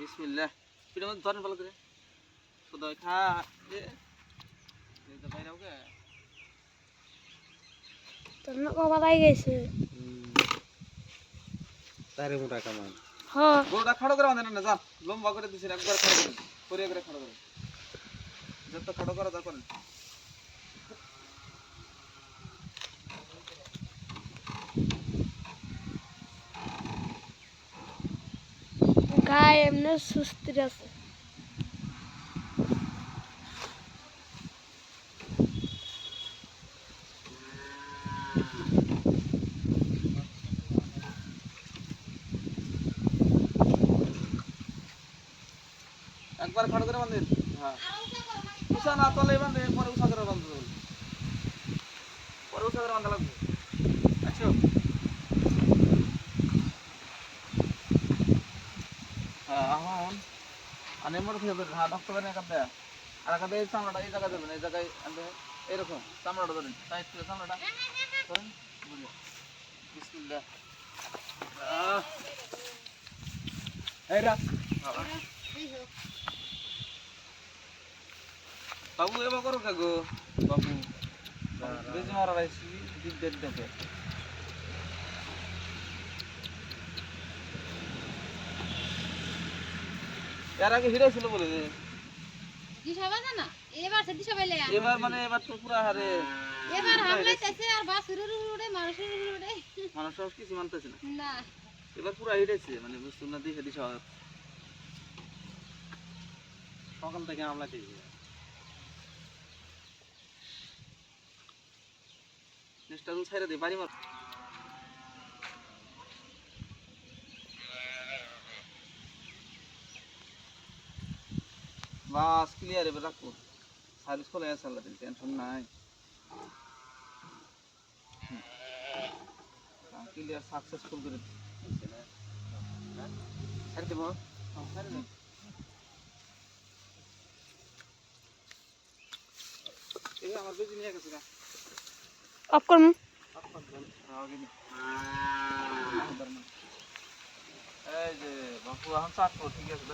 বিসমিল্লাহ পিটা মধ্যে ধরেন ভালো করে খোদা খা এ তো বাইরে ওকে তোর না বাবাই গেছে তারে মোটা কামান হ্যাঁ গোড়া খাড়ো করে বাঁধেন না যা লম্বা করে দিছেন একবার খাড়ো করে পরিয়া করে খাড়ো করে যত খাড়ো করা তা করেন গায়ে এমনি সুস্থ আছে একবার খাড়ো করে বাঁধেন হ্যাঁ উষা না তলে বাঁধে পরে উষা করে বাঁধতে হবে পরে উষা করে বাঁধা লাগবে আচ্ছা হ্যাঁ এখন আনে মোট খেয়ে ধরেন হ্যাঁ ডক্টর বানিয়ে কাঁদে আর কাঁদে এই চামড়াটা এই জায়গায় দেবেন এই জায়গায় আনবে এরকম চামড়াটা ধরেন টাইট করে চামড়াটা ধরেন বুঝলে বিসমিল্লাহ এই রাখ বাবু এবার করো কে গো বাবু বেশি মারা রাইছি দিন দেন দেখে এর আগে হিরো ছিল বলে যে দিশা বাজে না এবার সে দিশা পাইলে এবার মানে এবার তো পুরা হারে এবার হামলাইতেছে আর বাস উড়ে মানুষের উড়ে মানুষ কিছু মানতেছে না না এবার পুরা হিরেছে মানে বুঝছো না দিশা দিশা সকাল থেকে আমলা দিয়েছি নেক্সট টাইম ছাইরা দে বাড়ি মার বাস ক্লিয়ার এবার রাখো সার্ভিস করে আছে আল্লাহ দিন টেনশন নাই ক্লিয়ার সাকসেসফুল করে ছাড়তে বল ছাড়ে দে এই আমার বেশি নিয়ে গেছে না অফ করুন এই যে বাপু এখন চাট ঠিক আছে